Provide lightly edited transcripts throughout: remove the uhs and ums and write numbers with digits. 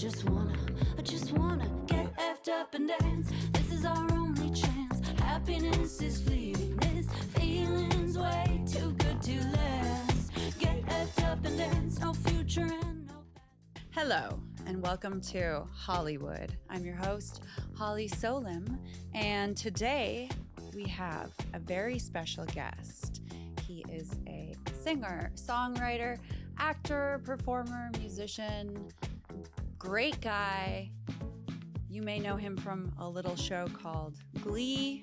I just wanna get effed up and dance. This is our only chance. Happiness is fleeting. This feeling's way too good to last. Get effed up and dance. No future and no past. Hello, and welcome to HollyWould. I'm your host, Holly Solim, and today we have a very special guest. He is a singer, songwriter, actor, performer, musician, great guy. You may know him from a little show called Glee.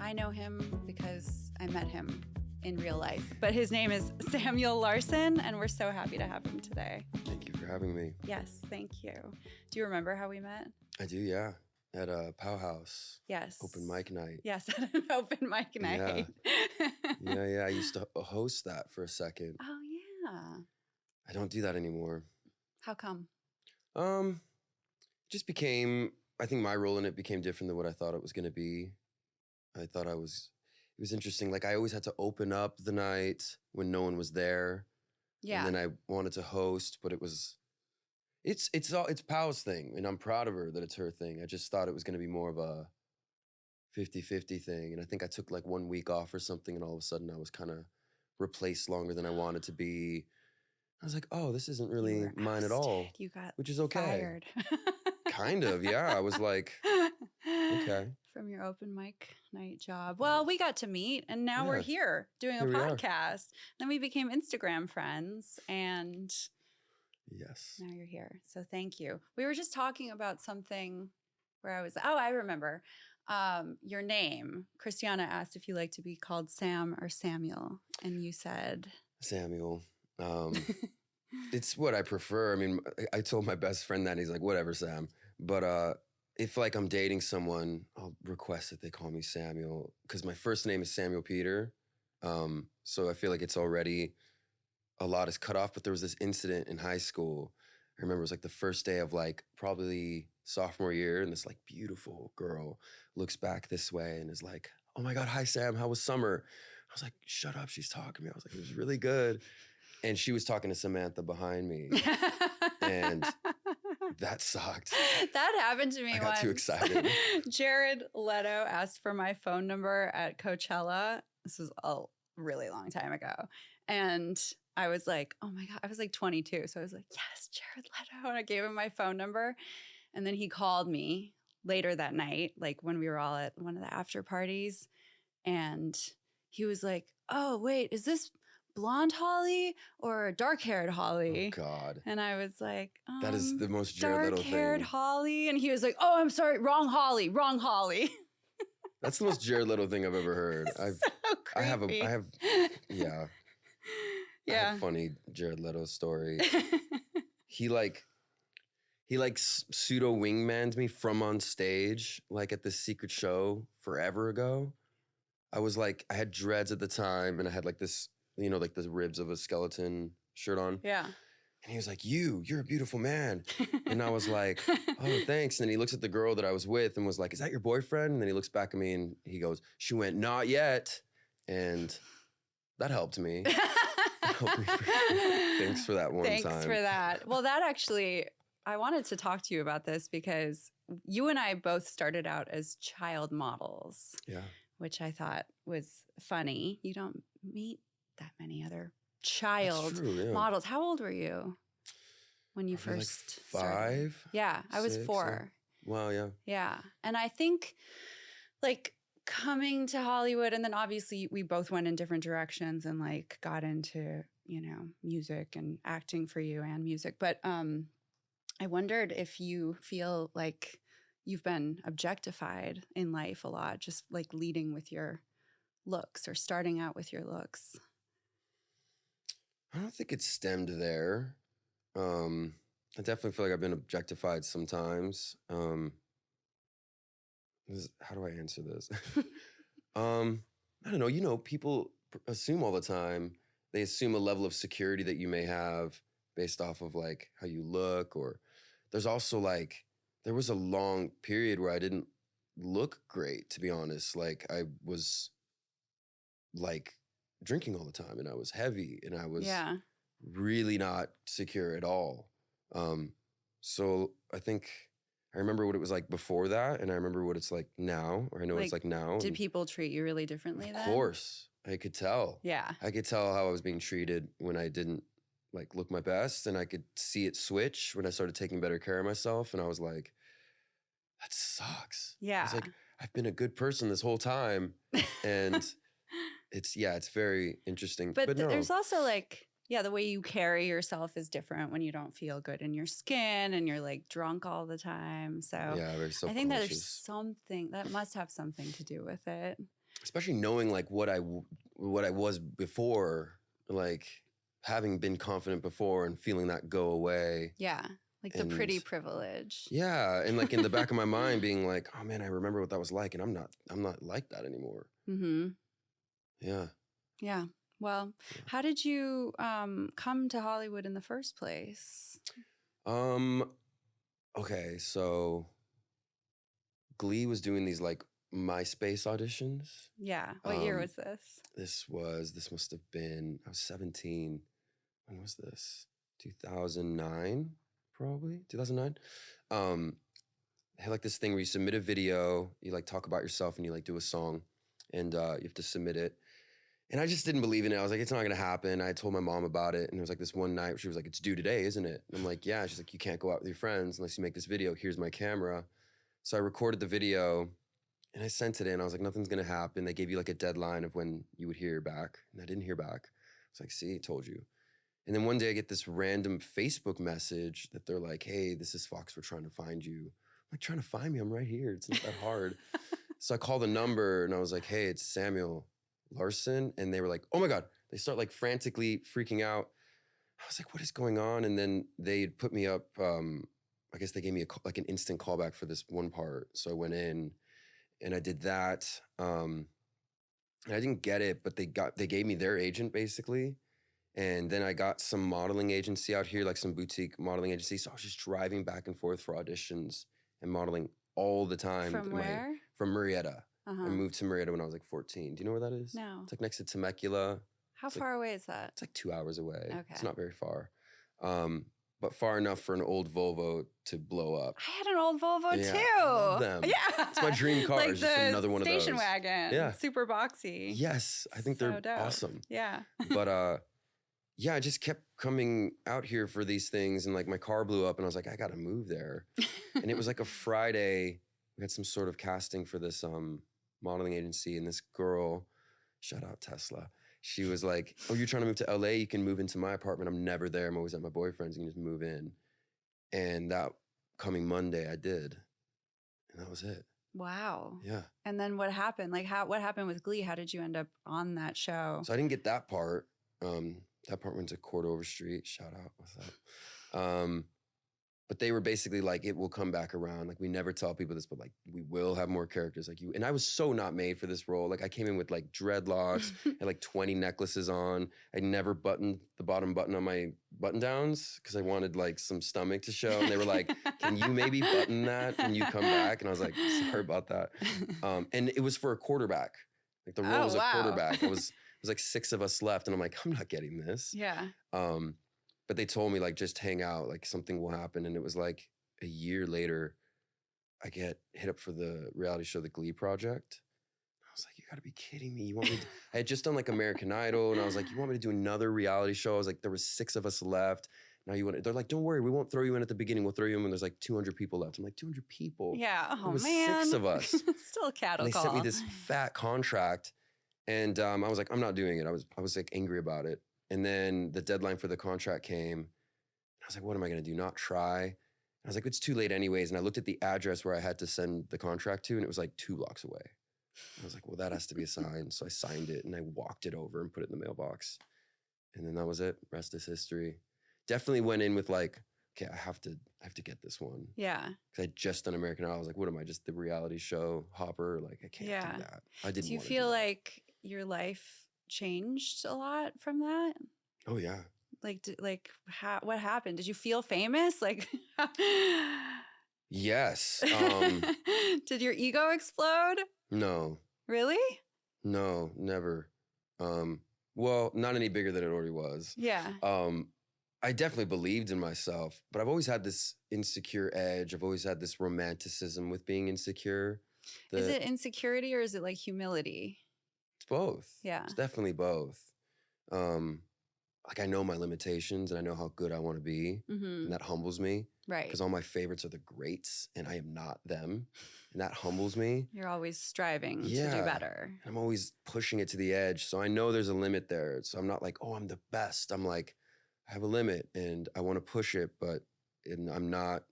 I know him because I met him in real life. But his name is Samuel Larsen, and we're so happy to have him today. Thank you for having me. Yes, thank you. Do you remember how we met? I do, yeah. At a Powhouse. Yes. Open mic night. Yes, at an open mic night. Yeah. I used to host that for a second. Oh, yeah. I don't do that anymore. How come? Just became, I think my role in it became different than what I thought it was going to be. I thought it was interesting. Like I always had to open up the night when no one was there. Yeah. And then I wanted to host, but it's Pow's thing. And I'm proud of her that it's her thing. I just thought it was going to be more of a 50-50 thing. And I think I took like 1 week off or something. And all of a sudden I was kind of replaced longer than I wanted to be. I was like, oh, this isn't really mine at all. You got which is okay. fired. Kind of, yeah. I was like, okay. From your open mic night job. Well, we got to meet, and now we're Yeah. here doing Here a we are. podcast. Then we became Instagram friends, and Yes. now you're here. So thank you. We were just talking about something where I remember. Your name. Cristiana asked if you like to be called Sam or Samuel, and you said Samuel. It's what I prefer. I mean, I told my best friend that, and he's like, whatever, Sam. But if like I'm dating someone, I'll request that they call me Samuel because my first name is Samuel Peter. So I feel like it's already a lot is cut off. But there was this incident in high school. I remember it was like the first day of like probably sophomore year, and this like beautiful girl looks back this way and is like, oh my God, hi Sam, how was summer? I was like, shut up, she's talking to me. I was like, it was really good. And she was talking to Samantha behind me. And that sucked. That happened to me I got once. too excited. Jared Leto asked for my phone number at Coachella. This was a really long time ago. And I was like, oh my God, I was like 22. So I was like, yes, Jared Leto. And I gave him my phone number. And then he called me later that night, like when we were all at one of the after parties. And he was like, oh, wait, is this blonde Holly or dark-haired Holly? Oh God. And I was like, That is the most Jared Leto dark-haired thing. Holly. And he was like, oh, I'm sorry, wrong Holly. That's the most Jared Leto thing I've ever heard. So creepy. I have yeah. I Yeah. have a funny Jared Leto story. He pseudo wingmanned me from on stage, like at this secret show forever ago. I was like, I had dreads at the time and I had like this, like the ribs of a skeleton shirt on. Yeah. And he was like, you're a beautiful man. And I was like, oh, thanks. And then he looks at the girl that I was with and was like, is that your boyfriend? And then he looks back at me and he goes, she went, not yet. And that helped me. Thanks for that one time. Thanks for that. Well, that actually, I wanted to talk to you about this because you and I both started out as child models. Yeah. Which I thought was funny. You don't meet that many other child That's true, yeah. models. How old were you when you Probably first like started? 5? Yeah, I was 6, 4. Wow, yeah. Yeah. And I think like coming to Hollywood, and then obviously we both went in different directions and like got into, music and acting for you and music. But I wondered if you feel like you've been objectified in life a lot, just like leading with your looks or starting out with your looks. I don't think it stemmed there. I definitely feel like I've been objectified sometimes. How do I answer this? I don't know. People assume all the time. They assume a level of security that you may have based off of like how you look, or there's also like, there was a long period where I didn't look great, to be honest. Like I was like drinking all the time and I was heavy and I was really not secure at all. So I think I remember what it was like before that, and I remember what it's like now, or I know what it's like now. Did and people treat you really differently Of then? course, I could tell. Yeah. I could tell how I was being treated when I didn't like look my best, and I could see it switch when I started taking better care of myself, and I was like, that sucks. I Yeah. was like, I've been a good person this whole time, and it's very interesting. But no, there's also like, yeah, the way you carry yourself is different when you don't feel good in your skin and you're like drunk all the time. So yeah, very I think that there's self-conscious. something that must have something to do with it. Especially knowing like what I was before, like having been confident before and feeling that go away. Yeah. Like the pretty And- privilege. Yeah, and like in the back of my mind being like, oh man, I remember what that was like, and I'm not like that anymore. Mm-hmm. Yeah. Yeah. Well, Yeah. how did you come to Hollywood in the first place? Okay, so Glee was doing these like MySpace auditions. Yeah. What year Um, was this? This must have been, I was 17. When was this? 2009, probably 2009. They had like this thing where you submit a video, you like talk about yourself, and you like do a song, and you have to submit it. And I just didn't believe in it. I was like, it's not gonna happen. I told my mom about it, and it was like this one night where she was like, it's due today, isn't it? And I'm like, yeah. She's like, you can't go out with your friends unless you make this video. Here's my camera. So I recorded the video, and I sent it in. I was like, nothing's gonna happen. They gave you like a deadline of when you would hear back, and I didn't hear back. I was like, see, told you. And then one day I get this random Facebook message that they're like, hey, this is Fox, we're trying to find you. I'm like, trying to find me? I'm right here. It's not that hard. So I call the number, and I was like, hey, it's Samuel Larsen. And they were like, oh my God. They start like frantically freaking out. I was like, what is going on? And then they put me up, I guess they gave me like an instant callback for this one part. So I went in and I did that. And I didn't get it, but they gave me their agent basically. And then I got some modeling agency out here, like some boutique modeling agency. So I was just driving back and forth for auditions and modeling all the time. From where? From Marietta. Uh-huh. I moved to Marietta when I was like 14. Do you know where that is? No. It's like next to Temecula. How it's like- far away is that? It's like 2 hours away. Okay. It's not very far. But far enough for an old Volvo to blow up. I had an old Volvo Yeah, too. I love them. Yeah. It's my dream car. Like It's just the another one of those. station wagon. Yeah. Super boxy. Yes, I think So they're dope. awesome. Yeah. But yeah, I just kept coming out here for these things, and like my car blew up, and I was like, I gotta move there. And it was like a Friday. We had some sort of casting for this modeling agency, and this girl, shout out Tesla, she was like, oh, you're trying to move to LA? You can move into my apartment. I'm never there. I'm always at my boyfriend's. You can just move in. And that coming Monday, I did. And that was it. Wow. Yeah. And then what happened? Like what happened with Glee? How did you end up on that show? So I didn't get that part. That part went to Cordova Street. Shout out. What's up? But they were basically like, it will come back around. Like, we never tell people this, but like, we will have more characters like you. And I was so not made for this role. Like, I came in with like dreadlocks, had like 20 necklaces on. I never buttoned the bottom button on my button downs because I wanted like some stomach to show. And they were like, can you maybe button that when you come back? And I was like, sorry about that. And it was for a quarterback. Like, the role was a quarterback. It was like 6 of us left. And I'm like, I'm not getting this. Yeah. But they told me like, just hang out, like something will happen. And it was like a year later, I get hit up for the reality show, The Glee Project. I was like, you gotta be kidding me. You want me to, I had just done like American Idol, and I was like, you want me to do another reality show? I was like, there was 6 of us left. Now you want, they're like, don't worry, we won't throw you in at the beginning. We'll throw you in when there's like 200 people left. I'm like, 200 people? Yeah. Oh, There was man. 6 of us. Still a cattle And they call. sent me this fat contract, and I was like, I'm not doing it. I was like angry about it. And then the deadline for the contract came. I was like, what am I gonna do? Not try? And I was like, it's too late anyways. And I looked at the address where I had to send the contract to, and it was like 2 blocks away. I was like, well, that has to be a sign. So I signed it, and I walked it over and put it in the mailbox. And then that was it. Rest is history. Definitely went in with like, okay, I have to get this one. Yeah. Because I had just done American Idol. I was like, what am I, just the reality show hopper? Like, I can't do that. I didn't. Do you wanna feel do that. like your life changed a lot from that? Oh yeah. What happened? Did you feel famous? Like, Yes. did your ego explode? No. Really? No, never. Well, not any bigger than it already was. Yeah. I definitely believed in myself, but I've always had this insecure edge. I've always had this romanticism with being insecure. Is it insecurity or is it like humility? It's both. Yeah. It's definitely both. Like I know my limitations and I know how good I want to be, and that humbles me. Right. Because all my favorites are the greats and I am not them. And that humbles me. You're always striving to do better. I'm always pushing it to the edge. So I know there's a limit there. So I'm not like, oh, I'm the best. I'm like, I have a limit and I want to push it, but I'm not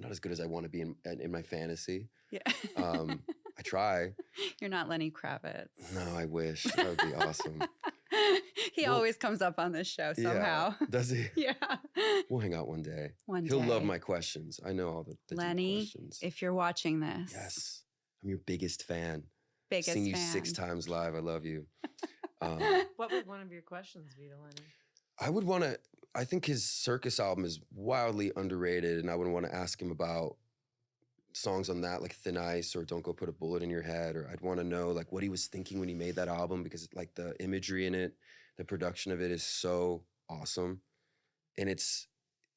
as good as I want to be in my fantasy. Yeah. I try. You're not Lenny Kravitz. No, I wish. That would be awesome. He always comes up on this show somehow. Yeah. Does he? Yeah. We'll hang out one day. He'll love my questions. I know all the deep Lenny, questions. if you're watching this. Yes. I'm your biggest fan. Biggest Seen you fan. 6 times live. I love you. What would one of your questions be to Lenny? I would want to, I think his Circus album is wildly underrated, and I would want to ask him about songs on that, like Thin Ice or Don't Go Put a Bullet in Your Head, or I'd want to know like what he was thinking when he made that album, because like the imagery in it, the production of it is so awesome, and it's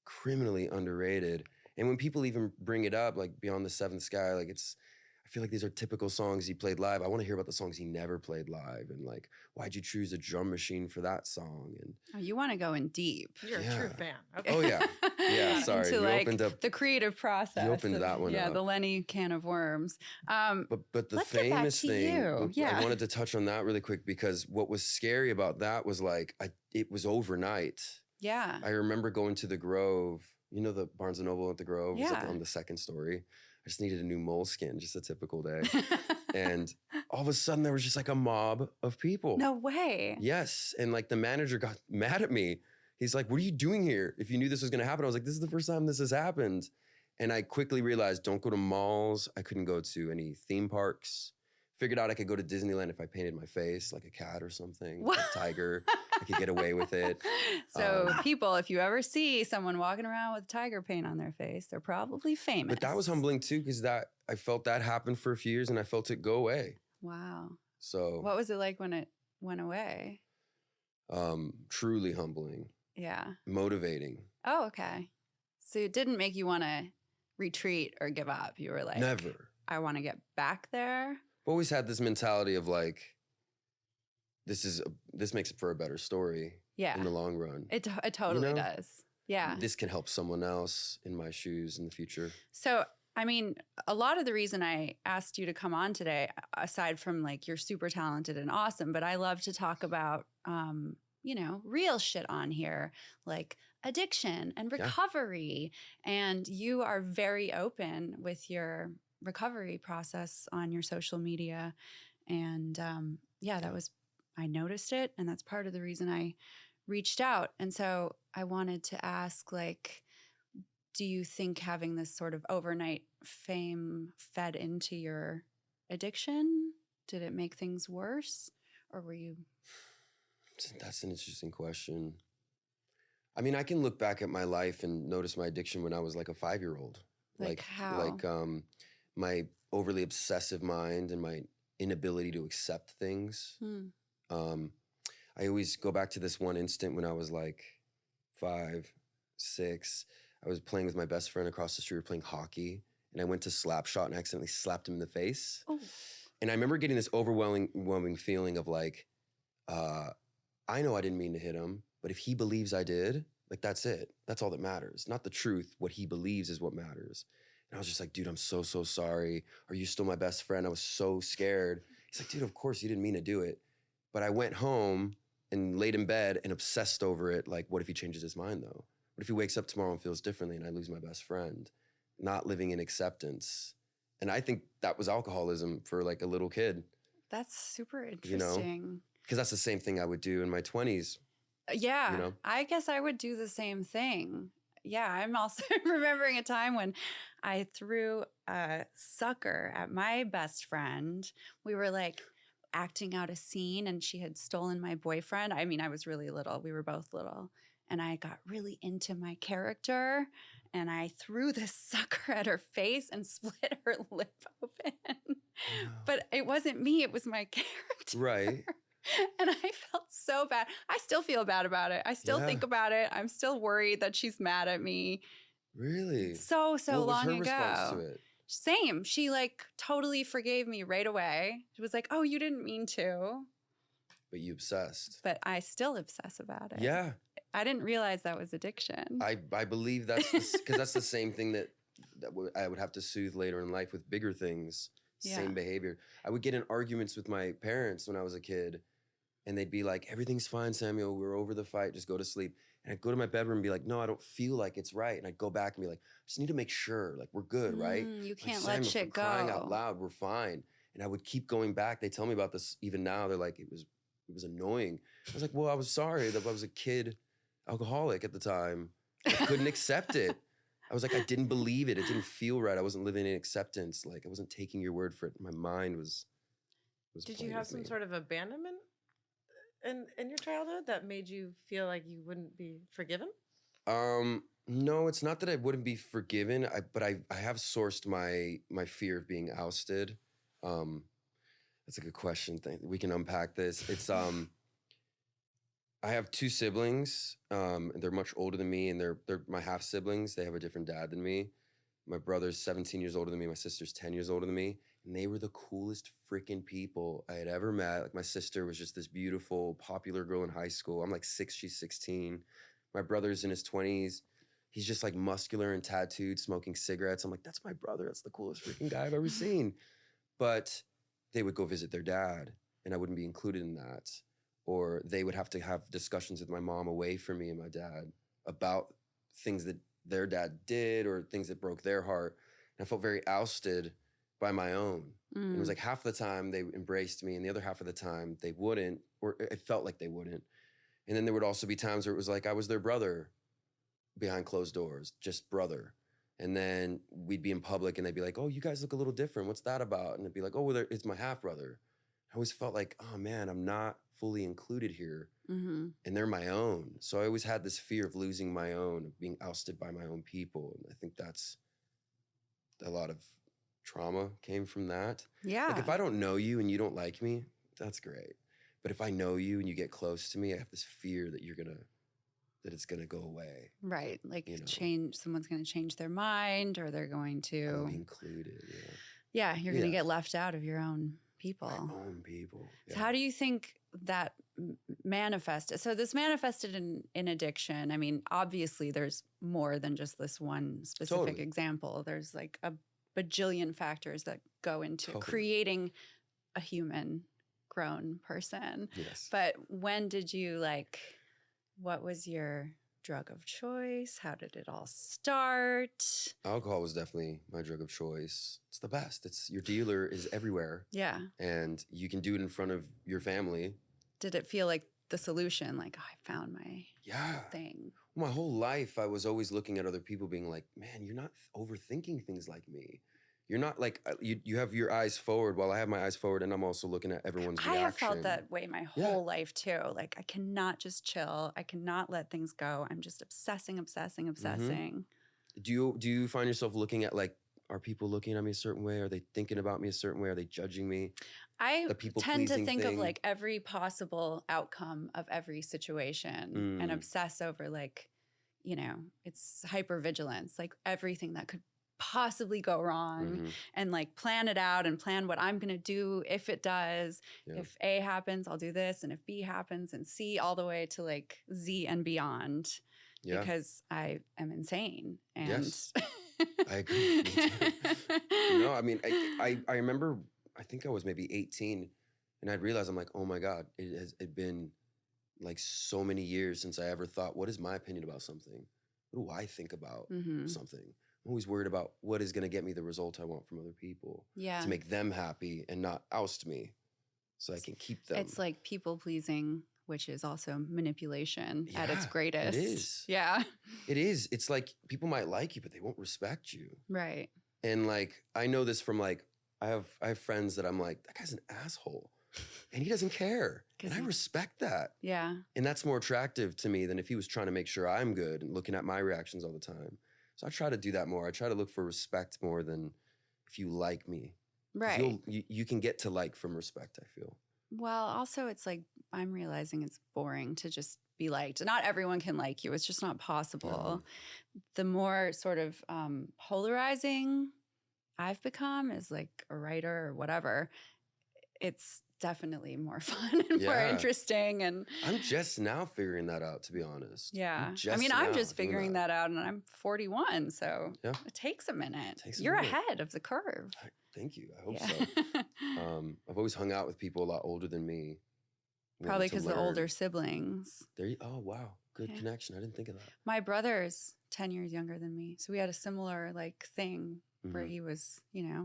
criminally underrated. And when people even bring it up, like Beyond the Seventh Sky, like I feel like these are typical songs he played live. I want to hear about the songs he never played live, and like, why'd you choose a drum machine for that song? And oh, you want to go in deep. You're a true fan. Okay. Oh yeah, yeah. Sorry, Into you like opened up the creative process. You opened that one up. Yeah, the Lenny can of worms. But the let's get back famous to thing, you. Yeah. I wanted to touch on that really quick, because what was scary about that was like, it was overnight. Yeah. I remember going to the Grove, you know, the Barnes & Noble at the Grove? It was like Yeah. on the second story. I just needed a new moleskin, just a typical day. And all of a sudden there was just like a mob of people. No way. Yes. And like the manager got mad at me. He's like, what are you doing here? If you knew this was going to happen. I was like, this is the first time this has happened. And I quickly realized, don't go to malls. I couldn't go to any theme parks. Figured out I could go to Disneyland if I painted my face like a cat or something, like a tiger. I could get away with it. So people, if you ever see someone walking around with tiger paint on their face, they're probably famous. But that was humbling too, because I felt that happen for a few years and I felt it go away. Wow. So what was it like when it went away? Truly humbling. Yeah. Motivating. Oh, okay. So it didn't make you want to retreat or give up. You were like, Never. I want to get back there. I've always had this mentality of like, this makes it for a better story. Yeah. In the long run. It totally You know? does. Yeah. This can help someone else in my shoes in the future. So, I mean, a lot of the reason I asked you to come on today, aside from like you're super talented and awesome, but I love to talk about, you know, real shit on here, like addiction and recovery. And you are very open with your recovery process on your social media. And I noticed it. And that's part of the reason I reached out. And so I wanted to ask, like, do you think having this sort of overnight fame fed into your addiction? Did it make things worse? Or were you? That's an interesting question. I mean, I can look back at my life and notice my addiction when I was like a 5-year-old. Like how? Like my overly obsessive mind and my inability to accept things. I always go back to this one instant when I was like 5, 6. I was playing with my best friend across the street. We were playing hockey, and I went to slap shot and accidentally slapped him in the face. Ooh. And I remember getting this overwhelming feeling of like, I know I didn't mean to hit him, but if he believes I did, like that's it. That's all that matters. Not the truth. What he believes is what matters. And I was just like, dude, I'm so sorry. Are you still my best friend? I was so scared. He's like, dude, of course you didn't mean to do it. But I went home and laid in bed and obsessed over it. Like, what if he changes his mind though? What if he wakes up tomorrow and feels differently and I lose my best friend? Not living in acceptance. And I think that was alcoholism for like a little kid. That's super interesting. You know? Because that's the same thing I would do in my 20s. Yeah. You know? I guess I would do the same thing. Yeah. I'm also remembering a time when I threw a sucker at my best friend. We were like acting out a scene and she had stolen my boyfriend. I mean, I was really little. We were both little. And I got really into my character and I threw this sucker at her face and split her lip open. But it wasn't me. It was my character. Right. And I felt so bad. I still feel bad about it. I still Yeah. think about it. I'm still worried that she's mad at me. Really? So what was long her ago. response to it? Same. She like totally forgave me right away. She was like, "Oh, you didn't mean to." But you obsessed. But I still obsess about it. Yeah. I didn't realize that was addiction. I believe that's because that's the same thing that I would have to soothe later in life with bigger things. Yeah. Same behavior. I would get in arguments with my parents when I was a kid, and they'd be like, "Everything's fine, Samuel. We're over the fight. Just go to sleep." And I'd go to my bedroom and be like, "No, I don't feel like it's right." And I'd go back and be like, "I just need to make sure, like we're good, right? You Like, can't Samuel, let for shit go. crying out loud, we're fine." And I would keep going back. They tell me about this even now. They're like, it was annoying. I was like, "Well, I was sorry that I was a kid alcoholic at the time. I couldn't accept it. I was like, I didn't believe it. It didn't feel right. I wasn't living in acceptance. Like I wasn't taking your word for it. My mind was Did playing you have with some me. sort of abandonment in your childhood that made you feel like you wouldn't be forgiven? No, it's not that I wouldn't be forgiven. But I have sourced my fear of being ousted. That's a good question. We can unpack this. It's I have two siblings. They're much older than me, and they're my half siblings. They have a different dad than me. My brother's 17 years older than me. My sister's 10 years older than me. And they were the coolest freaking people I had ever met. Like my sister was just this beautiful, popular girl in high school. I'm like 6, she's 16. My brother's in his 20s. He's just like muscular and tattooed, smoking cigarettes. I'm like, that's my brother. That's the coolest freaking guy I've ever seen. But they would go visit their dad, and I wouldn't be included in that. Or they would have to have discussions with my mom away from me and my dad about things that their dad did or things that broke their heart. And I felt very ousted by my own. And it was like half the time they embraced me, and the other half of the time they wouldn't, or it felt like they wouldn't. And then there would also be times where it was like I was their brother behind closed doors, just brother. And then we'd be in public and they'd be like, "Oh, you guys look a little different. What's that about?" And it'd be like, "Oh, well, it's my half brother." I always felt like, oh man, I'm not fully included here, and they're my own. So I always had this fear of losing my own, of being ousted by my own people. And I think that's a lot of trauma came from that. Yeah. Like if I don't know you and you don't like me, that's great. But if I know you and you get close to me, I have this fear that that it's gonna go away. Right. Like You know. someone's going to change their mind, or they're going I'll to, be included. yeah, you're going to Yeah. get left out of your own people. My own people. So Yeah. how do you think that manifested? So this manifested in addiction. I mean, obviously there's more than just this one specific Totally. example. There's like a bajillion factors that go into Totally. creating a human grown person. Yes. But when did you what was your drug of choice? How did it all start? Alcohol was definitely my drug of choice. It's the best. It's your dealer is everywhere, Yeah. and you can do it in front of your family. Did it feel like the solution? Like, oh, I found my Yeah. thing. My whole life, I was always looking at other people being like, man, you're not overthinking things like me. You're not like, you have your eyes forward while I have my eyes forward, and I'm also looking at everyone's I reaction. have felt that way my Yeah. whole life too. Like, I cannot just chill. I cannot let things go. I'm just obsessing. Do you find yourself looking at like, are people looking at me a certain way? Are they thinking about me a certain way? Are they judging me? I The people tend to pleasing think of thing. like every possible outcome of every situation and obsess over it's hypervigilance, like everything that could possibly go wrong Mhm. and like plan it out and plan what I'm going to do if it does. Yeah. If A happens, I'll do this. And if B happens, and C, all the way to like Z and beyond, Yeah. because I am insane. And Yes. I agree. Me too. No, I mean, I remember, I think I was maybe 18, and I'd realized, I'm like, oh my God, it been like so many years since I ever thought, what is my opinion about something? What do I think about Mhm. something? I'm always worried about what is going to get me the result I want from other people Yeah. to make them happy and not oust me so I can keep them. It's like people pleasing, which is also manipulation at its Yeah, greatest. it is. Yeah. It is. It's like people might like you, but they won't respect you. Right. And like, I know this from like, I have friends that I'm like, that guy's an asshole and he doesn't care. 'Cause And I he- respect that. Yeah. And that's more attractive to me than if he was trying to make sure I'm good and looking at my reactions all the time. So I try to do that more. I try to look for respect more than if you like me. 'Cause Right. You can get to like from respect, I feel. Well, also it's like I'm realizing it's boring to just be liked. Not everyone can like you. It's just not possible. The more sort of polarizing I've become as like a writer or whatever, it's definitely more fun and more Yeah. interesting. And I'm just now figuring that out, to be honest. yeah, I'm I mean, now I'm just doing figuring that out, and I'm 41, so Yeah. it takes a minute. Takes a You're minute. ahead of the curve. Thank you. I hope Yeah. so. I've always hung out with people a lot older than me. wanted Probably to because the learn. older siblings. Oh, wow. Good Yeah. connection. I didn't think of that. My brother's 10 years younger than me, so we had a similar like thing where Mhm. he was,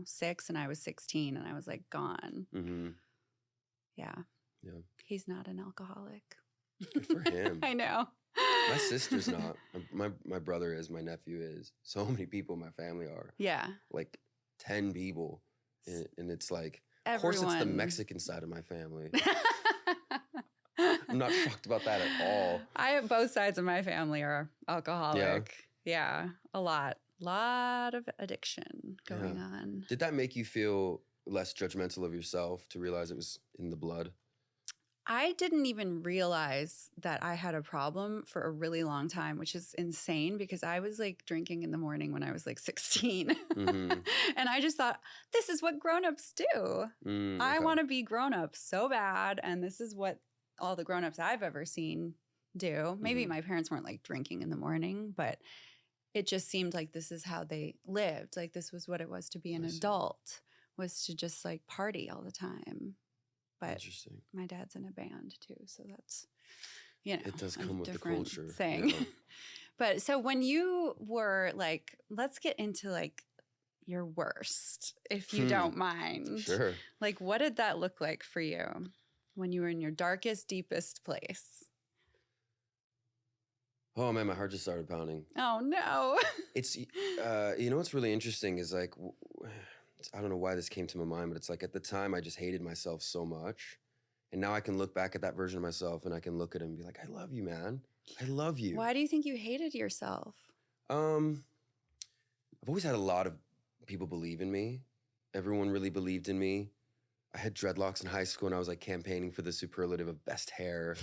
6 and I was 16, and I was like gone. Mm-hmm. Yeah. Yeah. He's not an alcoholic. Good for him. I know. My sister's not. My brother is. My nephew is. So many people in my family are. Yeah. Like 10 people. And it's like, of course, it's the Everyone. Mexican side of my family. I'm not shocked about that at all. Both sides of my family are alcoholic. Yeah, a lot of addiction going on. Did that make you feel less judgmental of yourself to realize it was in the blood? I didn't even realize that I had a problem for a really long time, which is insane because I was like drinking in the morning when I was like 16. Mhm. And I just thought, this is what grownups do. I want to be grown up so bad. And this is what all the grownups I've ever seen do. Maybe Mhm. my parents weren't like drinking in the morning, but it just seemed like this is how they lived. Like this was what it was to be an I see. adult, was to just like party all the time. But Interesting. my dad's in a band too, so that's It does a come with the different culture. thing. Yeah. But so when you were like, let's get into like your worst, if you don't mind. Sure. Like, what did that look like for you when you were in your darkest, deepest place? Oh man, my heart just started pounding. Oh no. It's what's really interesting is like I don't know why this came to my mind, but it's like at the time I just hated myself so much, and now I can look back at that version of myself and I can look at him and be like, I love you, man. I love you. Why do you think you hated yourself? I've always had a lot of people believe in me. Everyone really believed in me. I had dreadlocks in high school and I was like campaigning for the superlative of best hair.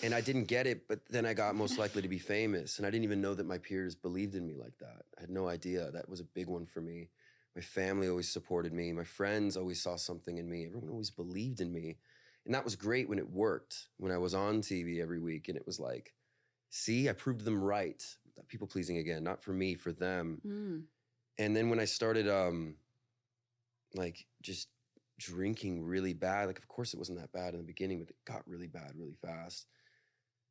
And I didn't get it, but then I got most likely to be famous. And I didn't even know that my peers believed in me like that. I had no idea. That was a big one for me. My family always supported me. My friends always saw something in me. Everyone always believed in me. And that was great when it worked, when I was on TV every week. And it was like, see, I proved them right. People pleasing again, not for me, for them. Mm. And then when I started like just drinking really bad, like of course it wasn't that bad in the beginning, but it got really bad really fast.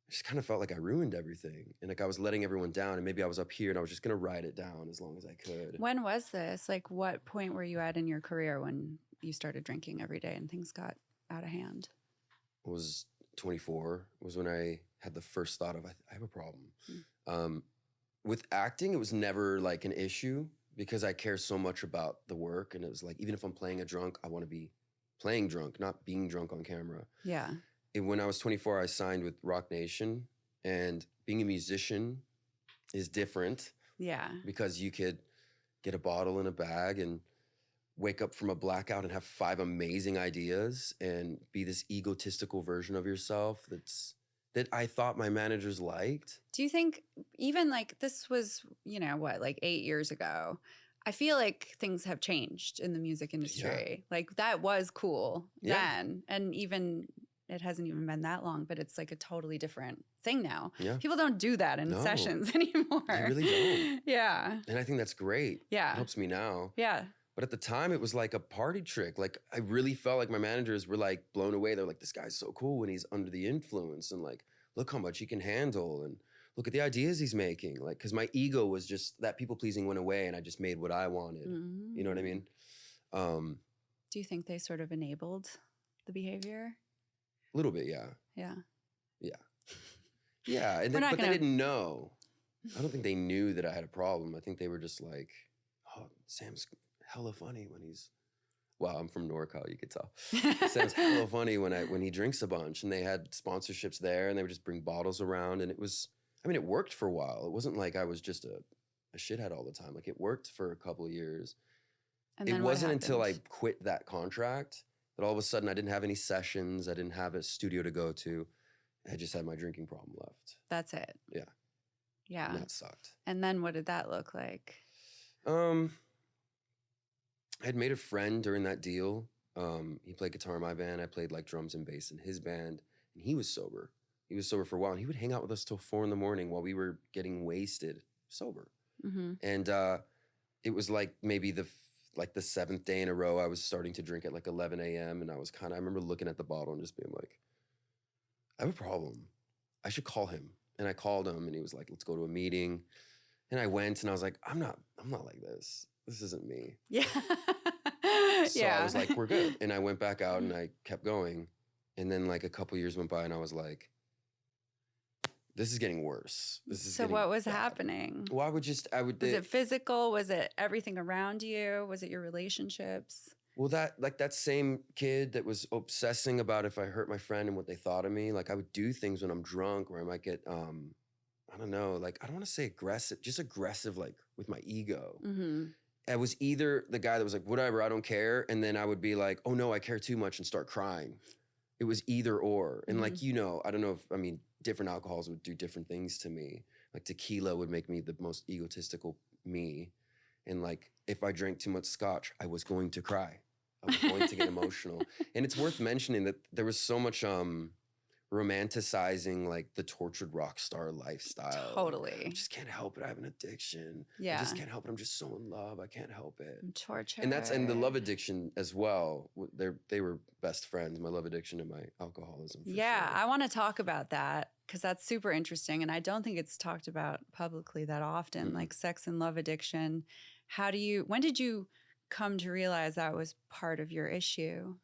I just kind of felt like I ruined everything. And like I was letting everyone down, and maybe I was up here and I was just gonna ride it down as long as I could. When was this? Like, what point were you at in your career when you started drinking every day and things got out of hand? I was 24, was when I had the first thought of, I have a problem. With acting, it was never like an issue because I care so much about the work. And it was like, even if I'm playing a drunk, I want to be playing drunk, not being drunk on camera. Yeah. When I was 24, I signed with Rock Nation, and being a musician is different Yeah. because you could get a bottle in a bag and wake up from a blackout and have 5 amazing ideas and be this egotistical version of yourself that I thought my managers liked. Do you think even like this was, like 8 years ago? I feel like things have changed in the music industry. Like that was cool then. And even it hasn't even been that long, but it's like a totally different thing now. Yeah. People don't do that in sessions anymore. They really don't. Yeah. And I think that's great. Yeah. It helps me now. Yeah. But at the time, it was like a party trick. Like, I really felt like my managers were like blown away. They're like, this guy's so cool when he's under the influence. And like, look how much he can handle. And look at the ideas he's making. Like, because my ego was just that people pleasing went away and I just made what I wanted. Mm-hmm. You know what I mean? Do you think they sort of enabled the behavior? A little bit, yeah. Yeah. Yeah. Yeah. And but they didn't know. I don't think they knew that I had a problem. I think they were just like, oh, Sam's hella funny when he's, well, I'm from NorCal, you could tell. Sam's hella funny when he drinks a bunch. And they had sponsorships there and they would just bring bottles around. And it was, it worked for a while. It wasn't like I was just a shithead all the time. Like it worked for a couple of years. And it then wasn't until I quit that contract that all of a sudden I didn't have any sessions. I didn't have a studio to go to. I just had my drinking problem left. That's it. Yeah. Yeah. And that sucked. And then what did that look like? I had made a friend during that deal. He played guitar in my band. I played like drums and bass in his band, and he was sober. He was sober for a while, and he would hang out with us till 4 a.m. while we were getting wasted sober. Mm-hmm. And it was like maybe the 7th day in a row I was starting to drink at like 11 a.m. And I remember looking at the bottle and just being like, I have a problem. I should call him. And I called him, and he was like, let's go to a meeting. And I went, and I was like, I'm not like this. This isn't me. Yeah. So I was like, we're good. And I went back out and I kept going. And then like a couple years went by, and I was like, this is getting worse. So what was happening? Well, was it physical? Was it everything around you? Was it your relationships? Well, that same kid that was obsessing about if I hurt my friend and what they thought of me, like I would do things when I'm drunk where I might get, I don't know, like I don't want to say aggressive, just aggressive, like with my ego. Mm-hmm. I was either the guy that was like, whatever, I don't care. And then I would be like, oh no, I care too much, and start crying. It was either or. And like, I don't know if, different alcohols would do different things to me. Like tequila would make me the most egotistical me. And like, if I drank too much scotch, I was going to cry. I was going to get emotional. And it's worth mentioning that there was so much romanticizing like the tortured rock star lifestyle. Totally. I just can't help it. I have an addiction. Yeah. I just can't help it. I'm just so in love. I can't help it. I'm tortured. And the love addiction as well. They were best friends. My love addiction and my alcoholism. Yeah, sure. I want to talk about that because that's super interesting. And I don't think it's talked about publicly that often, like sex and love addiction. When did you come to realize that was part of your issue?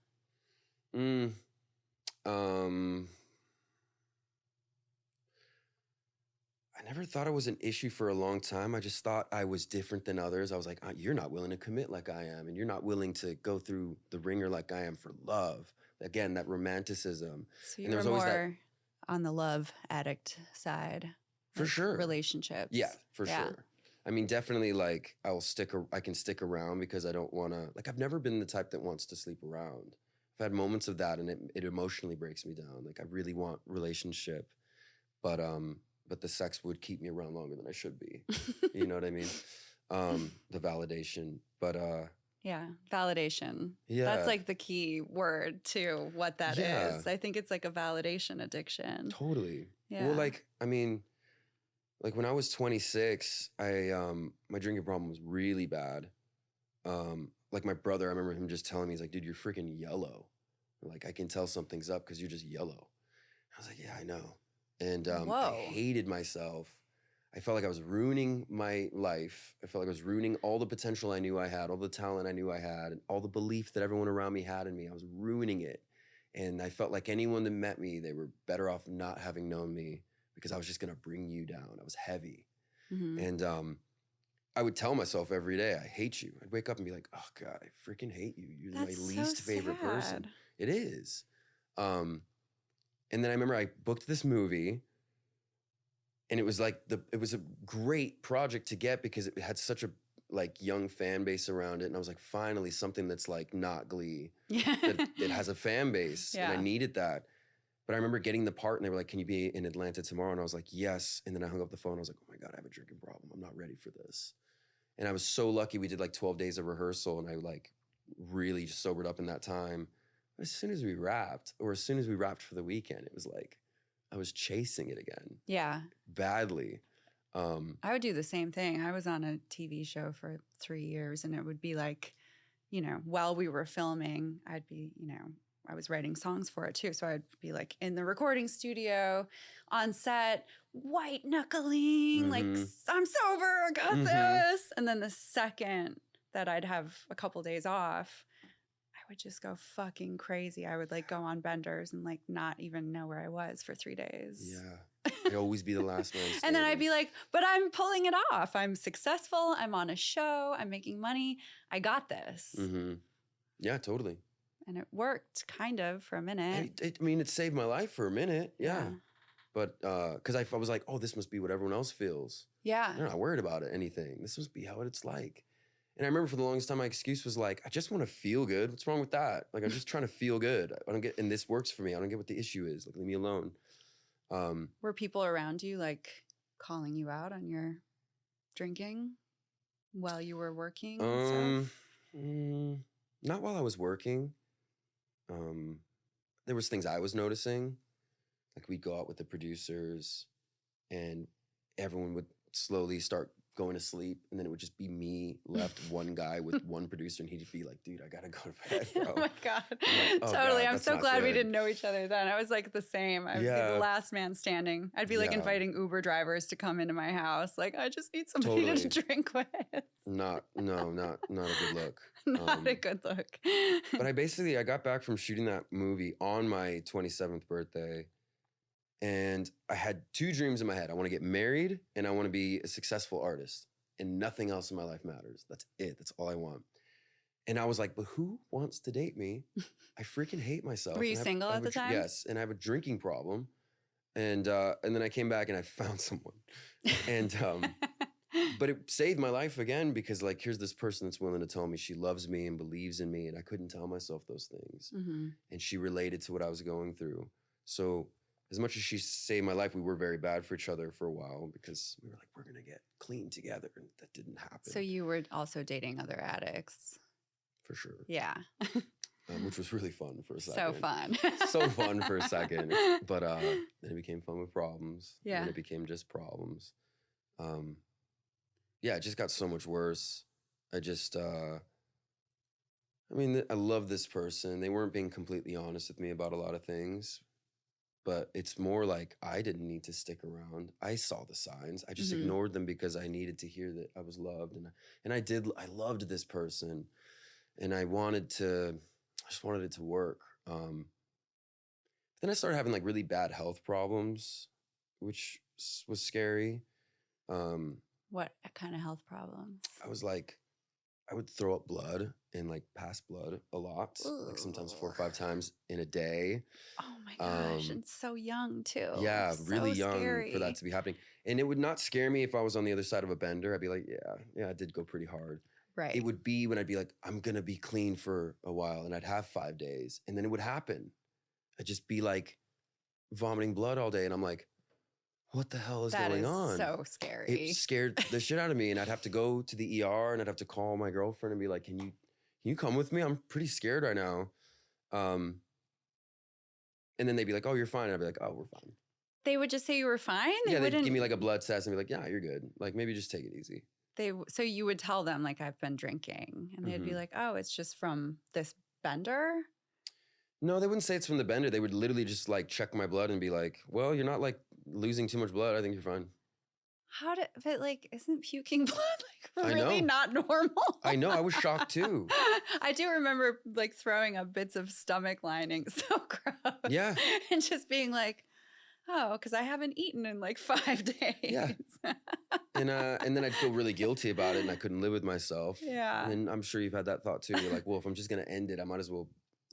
I never thought it was an issue for a long time. I just thought I was different than others. I was like, you're not willing to commit like I am, and you're not willing to go through the ringer like I am for love. Again, that romanticism. So you were more on the love addict side. For sure. Relationships. Yeah, for sure. Definitely like I can stick around because I don't want to, like I've never been the type that wants to sleep around. I've had moments of that, and it emotionally breaks me down. Like I really want relationship, but the sex would keep me around longer than I should be. You know what I mean? The validation, but yeah, validation. Yeah. That's like the key word to what that is. I think it's like a validation addiction. Totally. Yeah. Well, like when I was 26, my drinking problem was really bad. Like my brother, I remember him just telling me, he's like, dude, you're freaking yellow. Like, I can tell something's up because you're just yellow. I was like, yeah, I know. And I hated myself. I felt like I was ruining my life. I felt like I was ruining all the potential I knew I had, all the talent I knew I had, and all the belief that everyone around me had in me. I was ruining it. And I felt like anyone that met me, they were better off not having known me because I was just going to bring you down. I was heavy. Mm-hmm. And I would tell myself every day, I hate you. I'd wake up and be like, oh God, I freaking hate you. You're my least favorite person. It is. And then I remember I booked this movie, and it was like it was a great project to get because it had such a like young fan base around it. And I was like, finally something that's like not Glee. Yeah. It has a fan base. Yeah. And I needed that. But I remember getting the part, and they were like, can you be in Atlanta tomorrow? And I was like, yes. And then I hung up the phone. I was like, oh my God, I have a drinking problem. I'm not ready for this. And I was so lucky. We did like 12 days of rehearsal, and I like really just sobered up in that time. But as soon as we wrapped for the weekend, it was like I was chasing it again. Yeah. Badly. I would do the same thing. I was on a TV show for 3 years, and it would be like, while we were filming, I'd be, I was writing songs for it too. So I'd be like in the recording studio, on set, white knuckling, like, I'm sober, I got this. And then the second that I'd have a couple days off, I would just go fucking crazy. I would like go on benders and like not even know where I was for 3 days. Yeah. I'd always be the last man standing. And then I'd be like, but I'm pulling it off. I'm successful. I'm on a show. I'm making money. I got this. Mm-hmm. Yeah, totally. And it worked kind of for a minute. It saved my life for a minute. Yeah. But because I was like, oh, this must be what everyone else feels. Yeah. They're not worried about anything. This must be how it's like. And I remember for the longest time, my excuse was like, I just want to feel good. What's wrong with that? Like, I'm just trying to feel good. I don't get, and this works for me. I don't get what the issue is. Like, leave me alone. Were people around you like calling you out on your drinking while you were working and stuff? Not while I was working. There was things I was noticing. Like, we'd go out with the producers and everyone would slowly start going to sleep, and then it would just be me left, one guy with one producer, and he'd be like, dude, I gotta go to bed, bro. Oh my God. I'm like, oh Totally. God, I'm that's so not glad we good. didn't know each other then. I was like the same. I would be the last man standing. I'd be like Yeah. inviting Uber drivers to come into my house. Like, I just need somebody Totally. to drink with. Not a good look. Not a good look. But I got back from shooting that movie on my 27th birthday, and I had two dreams in my head. I want to get married, and I want to be a successful artist, and nothing else in my life matters. That's it. That's all I want. And I was like, but who wants to date me? I freaking hate myself. Were you And single I at the time? Yes, and I have a drinking problem. And then I came back and I found someone. And but it saved my life again, because like, here's this person that's willing to tell me she loves me and believes in me, and I couldn't tell myself those things. Mm-hmm. And she related to what I was going through. So as much as she saved my life, we were very bad for each other for a while, because we were like, we're gonna get clean together, and that didn't happen. So you were also dating other addicts. For sure. Yeah. Which was really fun for a second. So fun. So fun for a second. But then it became fun with problems. Yeah. And then it became just problems. Yeah, it just got so much worse. I love this person. They weren't being completely honest with me about a lot of things. But it's more like, I didn't need to stick around. I saw the signs. I just ignored them because I needed to hear that I was loved. And I loved this person. And I just wanted it to work. Then I started having like really bad health problems, which was scary. What kind of health problems? I would throw up blood and like pass blood a lot, like sometimes 4 or 5 times in a day. Oh my gosh, and so young too. Yeah, So really young scary. for that to be happening. And it would not scare me if I was on the other side of a bender. I'd be like, yeah, I did go pretty hard. Right. It would be when I'd be like, I'm going to be clean for a while, and I'd have 5 days, and then it would happen. I'd just be like vomiting blood all day, and I'm like, what the hell is going on? So scary. It scared the shit out of me, and I'd have to go to the ER, and I'd have to call my girlfriend and be like, can you come with me? I'm pretty scared right now. And then they'd be like, oh, you're fine. And I'd be like, oh, we're fine. They would just say you were fine? They'd give me like a blood test and be like, yeah, you're good. Like, maybe just take it easy. So you would tell them like, I've been drinking, and they'd be like, oh, it's just from this bender? No, they wouldn't say it's from the bender. They would literally just like check my blood and be like, well, you're not like losing too much blood. I think you're fine. But like, isn't puking blood like I really know. not normal? I know. I was shocked too. I do remember like throwing up bits of stomach lining. So gross. Yeah. And just being like, oh, because I haven't eaten in like 5 days. Yeah. And then I'd feel really guilty about it, and I couldn't live with myself. Yeah. And I'm sure you've had that thought too. You're like, well, if I'm just going to end it, I might as well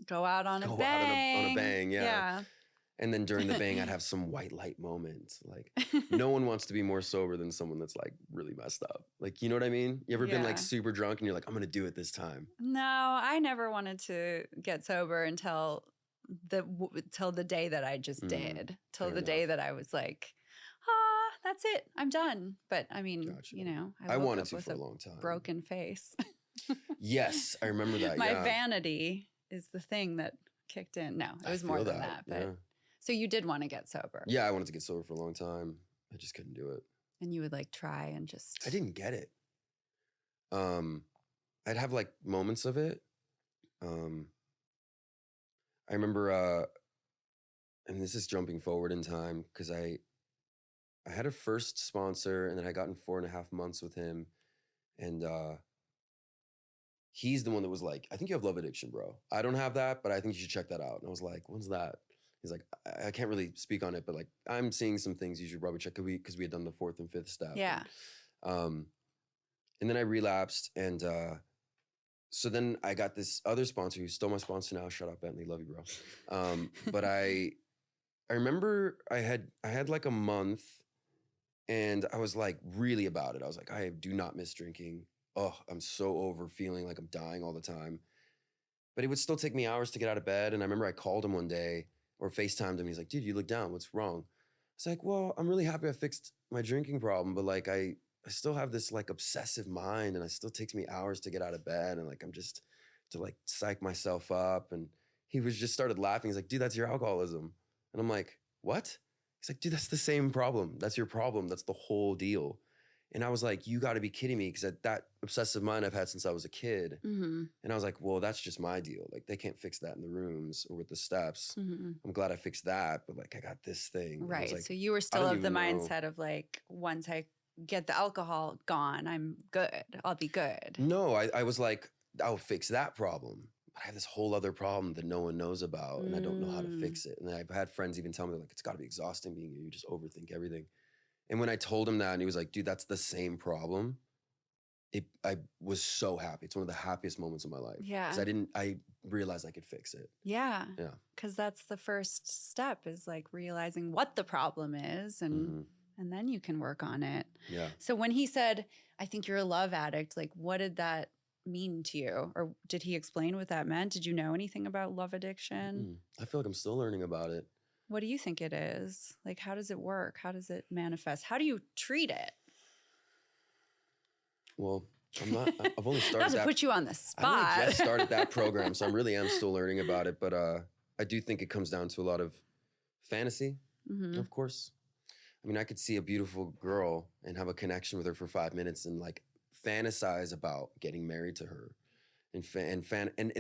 Go out on a go bang. out on a bang. Yeah. Yeah. And then during the bang, I'd have some white light moment. Like, no one wants to be more sober than someone that's like really messed up. Like, you know what I mean? You ever been like Yeah. super drunk and you're like, I'm going to do it this time? No, I never wanted to get sober until the day that I just did. Till fair the day that I was like, that's it. I'm done. But I mean, Gotcha. you know, I woke wanted up to with for a long time. broken face. Yes, I remember that. My yeah. vanity is the thing that kicked in. No, it I was more feel than that. But yeah. so you did want to get sober. Yeah, I wanted to get sober for a long time. I just couldn't do it. And you would like try and just. I didn't get it. I'd have like moments of it. I remember, and this is jumping forward in time, because I had a first sponsor, and then I got in 4.5 months with him, and he's the one that was like, I think you have love addiction, bro. I don't have that, but I think you should check that out. And I was like, when's that? He's like, I can't really speak on it, but like, I'm seeing some things you should probably check, because we had done the 4th and 5th step. Yeah. And then I relapsed, and so then I got this other sponsor who's still my sponsor now. Shut up, Bentley, love you, bro. But I remember I had like a month, and I was like really about it. I was like, I do not miss drinking. oh, I'm so over feeling like I'm dying all the time. But it would still take me hours to get out of bed. And I remember I called him one day or FaceTimed him. He's like, dude, you look down. What's wrong? It's like, well, I'm really happy I fixed my drinking problem, but like I still have this like obsessive mind, and it still takes me hours to get out of bed, and like I'm just to like psych myself up. And he was just started laughing. He's like, dude, that's your alcoholism. And I'm like, what? He's like, dude, that's the same problem. That's your problem. That's the whole deal. And I was like, you got to be kidding me, because that obsessive mind I've had since I was a kid. Mm-hmm. And I was like, well, that's just my deal. Like, they can't fix that in the rooms or with the steps. Mm-hmm. I'm glad I fixed that, but like, I got this thing. And I was Right. like, So you were I still don't of the even know. mindset of like, once I get the alcohol gone, I'm good. I'll be good. No, I was like, I'll fix that problem. But I have this whole other problem that no one knows about, and I don't know how to fix it. And I've had friends even tell me, like, it's got to be exhausting being you. You just overthink everything. And when I told him that, and he was like, dude, that's the same problem. I was so happy. It's one of the happiest moments of my life. Yeah. Because I realized I could fix it. Yeah. Yeah. Because that's the first step, is like realizing what the problem is, and then you can work on it. Yeah. So when he said, I think you're a love addict, like what did that mean to you? Or did he explain what that meant? Did you know anything about love addiction? I feel like I'm still learning about it. What do you think it is? Like, how does it work? How does it manifest? How do you treat it? Well, I've only started Not to that. put you on the I spot. only just started that program, so I really am still learning about it. But I do think it comes down to a lot of fantasy, of course. I mean, I could see a beautiful girl and have a connection with her for 5 minutes and like fantasize about getting married to her. And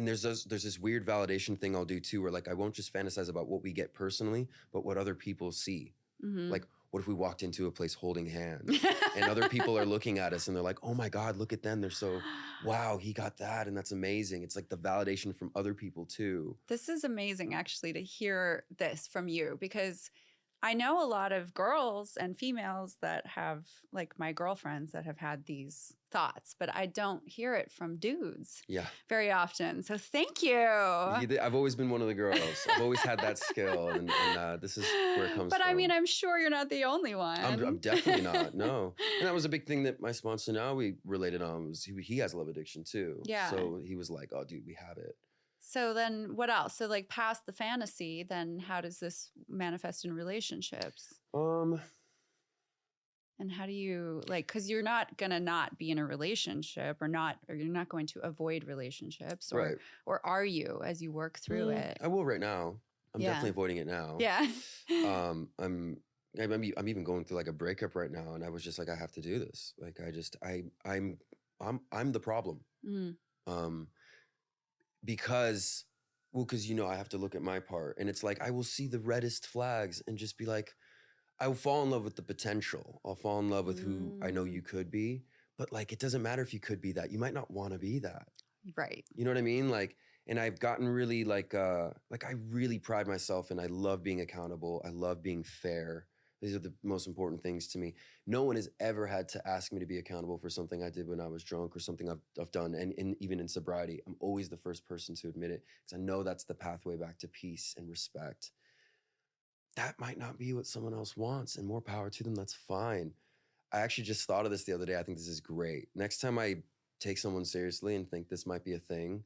there's this weird validation thing I'll do too, where like I won't just fantasize about what we get personally, but what other people see. Like, what if we walked into a place holding hands and other people are looking at us and they're like, oh my God, look at them. They're so, wow, he got that. And that's amazing. It's like the validation from other people too. This is amazing, actually, to hear this from you, because I know a lot of girls and females that have, like my girlfriends that have had these thoughts, but I don't hear it from dudes very often. So thank you. I've always been one of the girls. I've always had that skill, and this is where it comes from. But I mean, I'm sure you're not the only one. I'm definitely not, no. And that was a big thing that my sponsor now we related on, was he has love addiction too. Yeah. So he was like, oh dude, we have it. So then what else? So like past the fantasy, then how does this manifest in relationships? And how do you, like, because you're not going to not be in a relationship, or you're not going to avoid relationships, or Right. or are you, as you work through it? I will right now. I'm Yeah. definitely avoiding it now. Yeah. I'm even going through like a breakup right now, and I was just like, I have to do this. Like, I'm the problem. Because I have to look at my part, and it's like I will see the reddest flags and just be like, I will fall in love with the potential. I'll fall in love with who I know you could be, but like, it doesn't matter if you could be that. You might not want to be that. Right. You know what I mean? Like, and I've gotten really like I really pride myself, and I love being accountable. I love being fair. These are the most important things to me. No one has ever had to ask me to be accountable for something I did when I was drunk, or something I've done, and even in sobriety. I'm always the first person to admit it, because I know that's the pathway back to peace and respect. That might not be what someone else wants, and more power to them. That's fine. I actually just thought of this the other day. I think this is great. Next time I take someone seriously and think this might be a thing,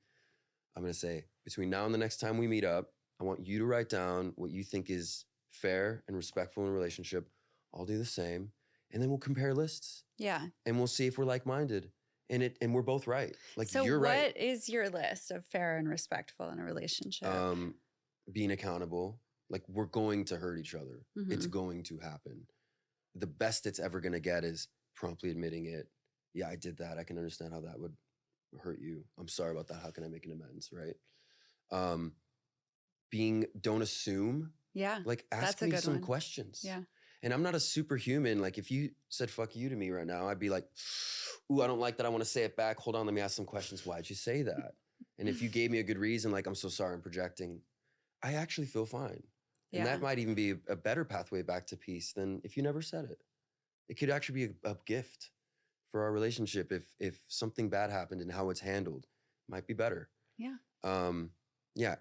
I'm going to say, between now and the next time we meet up, I want you to write down what you think is fair and respectful in a relationship. I'll do the same. And then we'll compare lists. Yeah. And we'll see if we're like-minded. And we're both right. Like, So you're right. what is your list of fair and respectful in a relationship? Being accountable. Like, we're going to hurt each other. It's going to happen. The best it's ever going to get is promptly admitting it. Yeah, I did that. I can understand how that would hurt you. I'm sorry about that. How can I make an amends, right? Don't assume. Yeah. Like, ask me some questions. Yeah. And I'm not a superhuman. Like, if you said fuck you to me right now, I'd be like, ooh, I don't like that. I want to say it back. Hold on, let me ask some questions. Why'd you say that? And if you gave me a good reason, like, I'm so sorry, I'm projecting, I actually feel fine. And that might even be a better pathway back to peace than if you never said it. It could actually be a gift for our relationship if something bad happened, and how it's handled might be better. Yeah.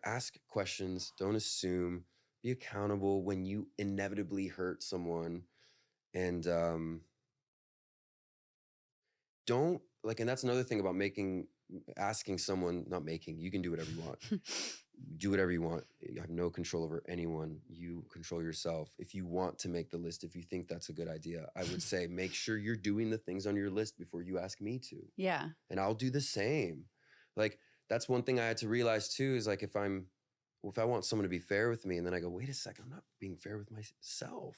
Ask questions. Don't assume. Be accountable when you inevitably hurt someone. And don't like, and that's another thing about asking someone, not making, you can do whatever you want. Do whatever you want. You have no control over anyone. You control yourself. If you want to make the list, if you think that's a good idea, I would say make sure you're doing the things on your list before you ask me to. Yeah. And I'll do the same. Like, that's one thing I had to realize too, is like, if I want someone to be fair with me, and then I go, wait a second, I'm not being fair with myself.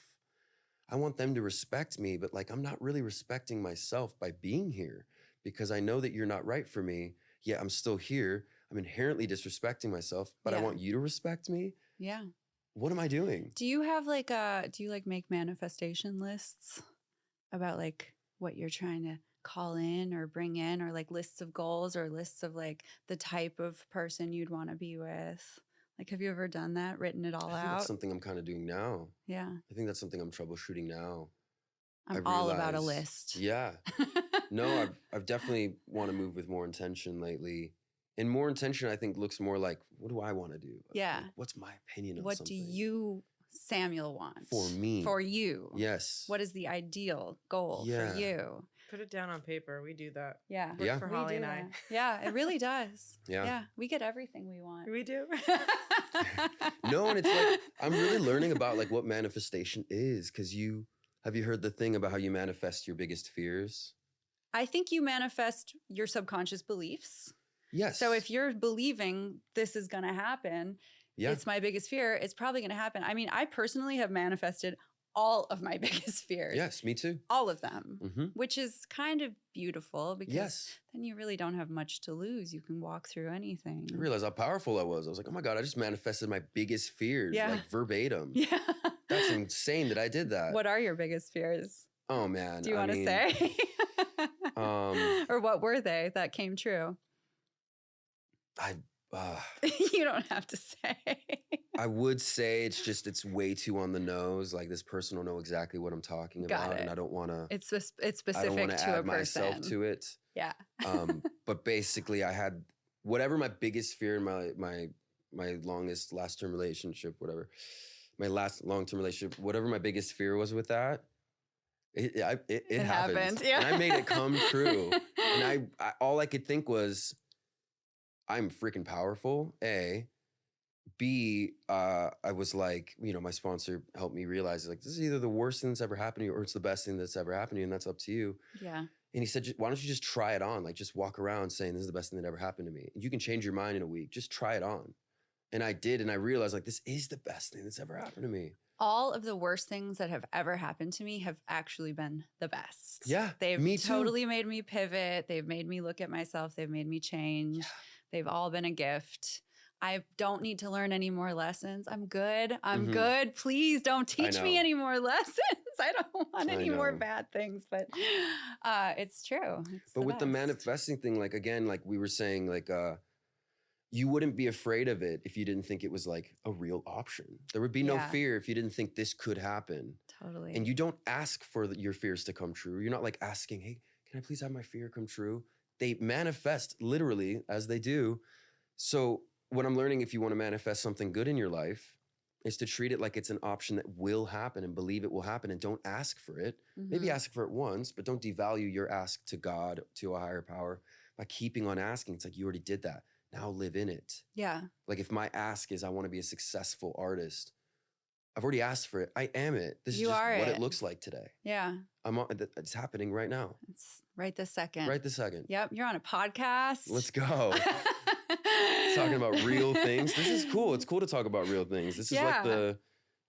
I want them to respect me, but like, I'm not really respecting myself by being here, because I know that you're not right for me, yet I'm still here. I'm inherently disrespecting myself, but I want you to respect me. Yeah. What am I doing? Do you have like do you like make manifestation lists about like what you're trying to call in or bring in, or like lists of goals or lists of like the type of person you'd want to be with? Like, have you ever done that, written it all I think out? that's something I'm kind of doing now. Yeah. I think that's something I'm troubleshooting now. I'm all about a list. Yeah. No, I've definitely want to move with more intention lately. And more intention, I think, looks more like, what do I want to do? Yeah. Like, what's my opinion on What something? do you, Samuel, want? For me. For you. Yes. What is the ideal goal for you? Put it down on paper. We do that. Yeah. Yeah. For We Holly do and I. that. Yeah, it really does. Yeah. Yeah. We get everything we want. We do. No, and it's like, I'm really learning about like what manifestation is, because have you heard the thing about how you manifest your biggest fears? I think you manifest your subconscious beliefs. Yes. So if you're believing this is going to happen, it's my biggest fear, it's probably going to happen. I mean, I personally have manifested all of my biggest fears. Yes, me too. All of them, Mm-hmm. which is kind of beautiful, because Yes. then you really don't have much to lose. You can walk through anything. I realized how powerful I was. I was like, oh my God, I just manifested my biggest fears, Yeah. like verbatim. Yeah. That's insane that I did that. What are your biggest fears? Oh man. Do you want to say? Or what were they that came true? You don't have to say. I would say it's way too on the nose. Like, this person will know exactly what I'm talking Got about, it. and I don't want to. It's I don't specific want to to a add myself person. to it. Yeah. But basically, I had whatever my biggest fear in my last term relationship, whatever my last long term relationship, whatever my biggest fear was with that, it happened. Yeah. And I made it come true. And I all I could think was, I'm freaking powerful. A. B, I was like, my sponsor helped me realize, like, this is either the worst thing that's ever happened to you, or it's the best thing that's ever happened to you, and that's up to you. Yeah. And he said, why don't you just try it on? Like, just walk around saying, this is the best thing that ever happened to me. And you can change your mind in a week. Just try it on. And I did, and I realized, like, this is the best thing that's ever happened to me. All of the worst things that have ever happened to me have actually been the best. Yeah, They've me too. totally made me pivot. They've made me look at myself. They've made me change. Yeah. They've all been a gift. I don't need to learn any more lessons. I'm good. I'm Mhm. good. Please don't teach me know. any more lessons. I don't want I any more know. bad things, but it's true. It's But with the best. manifesting thing, like, again, like we were saying, like, you wouldn't be afraid of it if you didn't think it was like a real option. There would be no Yeah. fear if you didn't think this could happen. Totally. And you don't ask for your fears to come true. You're not like asking, hey, can I please have my fear come true? They manifest literally as they do. So what I'm learning, if you want to manifest something good in your life, is to treat it like it's an option that will happen and believe it will happen, and don't ask for it. Maybe Mhm. ask for it once, but don't devalue your ask to God, to a higher power, by keeping on asking. It's like, you already did that. Now live in it. Yeah. Like, if my ask is I want to be a successful artist, I've already asked for it. I am it. This You is just are what it. it looks like today. Yeah. It's happening right now. It's right this second. Right this second. Yep. You're on a podcast. Let's go. Talking about real things. This is cool. It's cool to talk about real things. This is Yeah.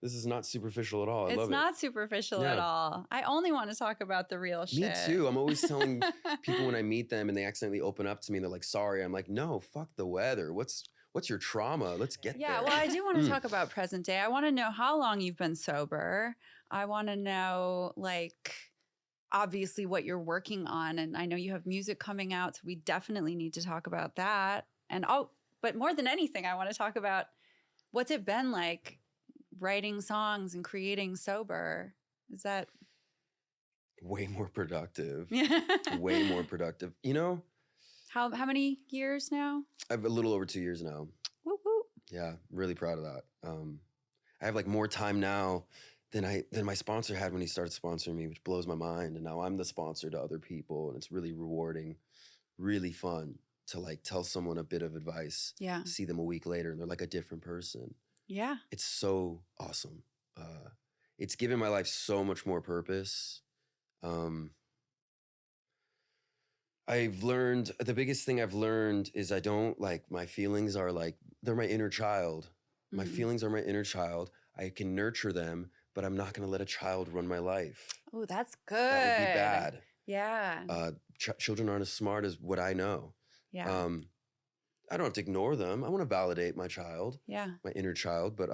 this is not superficial at all. I It's love not superficial at Yeah. all. I only want to talk about the real it. shit. Me too. I'm always telling people when I meet them and they accidentally open up to me and they're like, sorry. I'm like, no, fuck the weather. What's your trauma? Let's get Yeah, there. well, I do want to Mm. talk about present day. I want to know how long you've been sober. I want to know, like, obviously what you're working on. And I know you have music coming out, so we definitely need to talk about that. And but more than anything, I want to talk about what's it been like writing songs and creating sober. Is that Way more productive. yeah? Way more productive. How many years now? I have a little over 2 years now. Whoop, whoop. Yeah, really proud of that. I have like more time now than my sponsor had when he started sponsoring me, which blows my mind. And now I'm the sponsor to other people, and it's really rewarding. really fun to like tell someone a bit of advice, Yeah. see them a week later and they're like a different person. Yeah. It's so awesome. It's given my life so much more purpose. I've learned, the biggest thing I've learned is I don't like, my feelings are like, they're my inner child. My Mhm. feelings are my inner child. I can nurture them, but I'm not going to let a child run my life. Oh, that's good. That would be bad. Yeah. Children aren't as smart as what I know. Yeah. I don't have to ignore them. I want to validate my child, Yeah. my inner child, but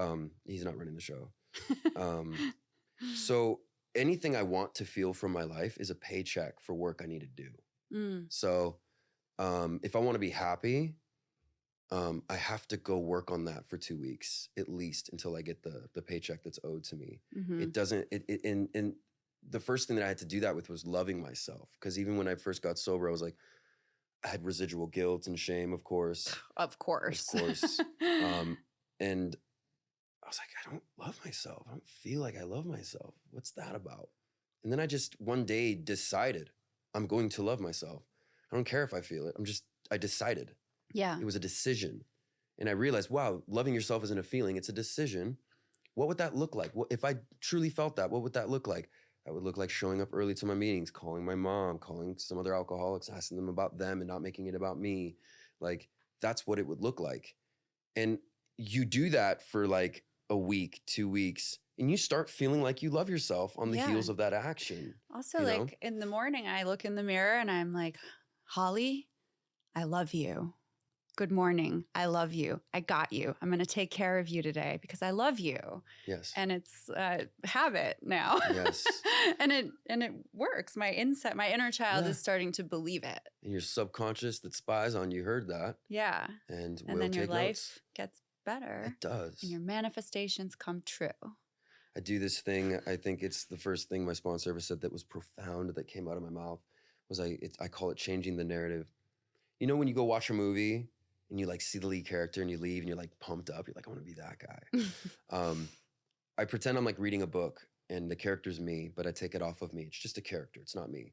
he's not running the show. So anything I want to feel from my life is a paycheck for work I need to do. So if I want to be happy, I have to go work on that for 2 weeks at least until I get the paycheck that's owed to me. It doesn't, and the first thing that I had to do that with was loving myself. Because even when I first got sober, I was like, I had residual guilt and shame, of course. Of course. Of course. And I was like, I don't love myself. I don't feel like I love myself. What's that about? And then I just one day decided I'm going to love myself. I don't care if I feel it. I decided. Yeah. It was a decision. And I realized, wow, loving yourself isn't a feeling, it's a decision. What would that look like? If I truly felt that, what would that look like? That would look like showing up early to my meetings, calling my mom, calling some other alcoholics, asking them about them and not making it about me. Like, that's what it would look like. And you do that for like a week, 2 weeks, and you start feeling like you love yourself on the heels of that action. Also, you like know? in the morning, I look in the mirror and I'm like, Holly, I love you. Good morning. I love you. I got you. I'm going to take care of you today because I love you. Yes. And it's a habit now. Yes. and it works. My inner child is starting to believe it. And your subconscious that spies on you heard that. Yeah. And will then your take life notes. gets better. It does. And your manifestations come true. I do this thing. I think it's the first thing my sponsor ever said that was profound that came out of my mouth was I call it changing the narrative. You know, when you go watch a movie and you like see the lead character and you leave and you're like pumped up, you're like, I want to be that guy. I pretend I'm like reading a book and the character's me, but I take it off of me. It's just a character. It's not me.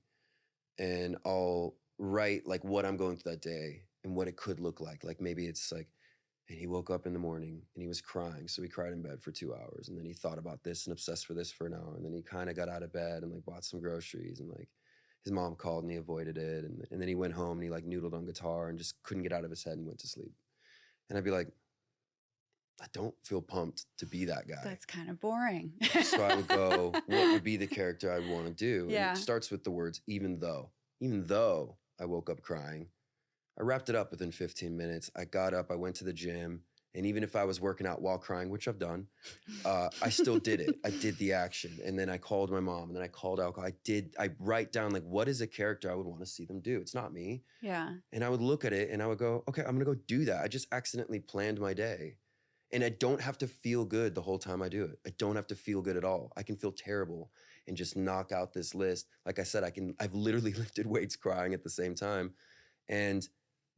And I'll write like what I'm going through that day and what it could look like. Like maybe it's like, and he woke up in the morning and he was crying. So he cried in bed for 2 hours. And then he thought about this and obsessed for this for an hour. And then he kind of got out of bed and like bought some groceries and like his mom called and he avoided it. And then he went home and he like noodled on guitar and just couldn't get out of his head and went to sleep. And I'd be like, I don't feel pumped to be that guy. That's kind of boring. So I would go, what would be the character I'd want to do? Yeah. And it starts with the words, even though I woke up crying, I wrapped it up within 15 minutes. I got up, I went to the gym. And even if I was working out while crying, which I've done, I still did it. I did the action. And then I called my mom and then I called alcohol. I write down like, what is a character I would want to see them do? It's not me. Yeah. And I would look at it and I would go, okay, I'm going to go do that. I just accidentally planned my day. And I don't have to feel good the whole time I do it. I don't have to feel good at all. I can feel terrible and just knock out this list. Like I said, I've literally lifted weights crying at the same time. And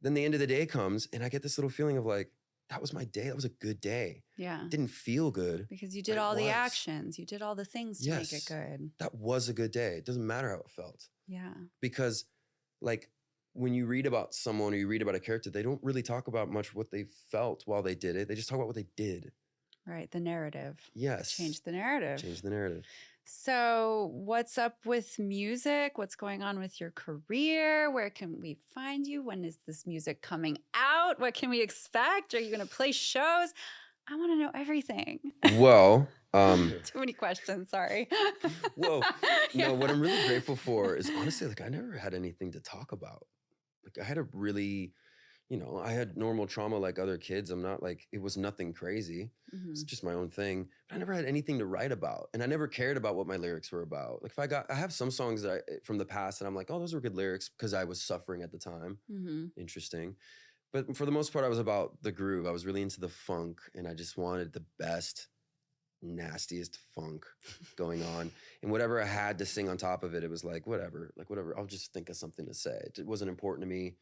then the end of the day comes and I get this little feeling of like, that was my day. That was a good day. Yeah. It didn't feel good. Because you did all the actions. You did all the things to make it good. That was a good day. It doesn't matter how it felt. Yeah. Because like when you read about someone or you read about a character, they don't really talk about much what they felt while they did it. They just talk about what they did. Right. The narrative. Yes. Change the narrative. Change the narrative. So what's up with music? What's going on with your career? Where can we find you? When is this music coming out? What can we expect? Are you going to play shows? I want to know everything. Well, too many questions. Sorry. Whoa. No, what I'm really grateful for is honestly, like I never had anything to talk about. Like I had a really, I had normal trauma like other kids. I'm not like, it was nothing crazy. It's just my own thing. But I never had anything to write about. And I never cared about what my lyrics were about. Like I have some songs that from the past and I'm like, oh, those were good lyrics because I was suffering at the time. Interesting. But for the most part, I was about the groove. I was really into the funk and I just wanted the best, nastiest funk going on. And whatever I had to sing on top of it, it was like, whatever, I'll just think of something to say. It wasn't important to me.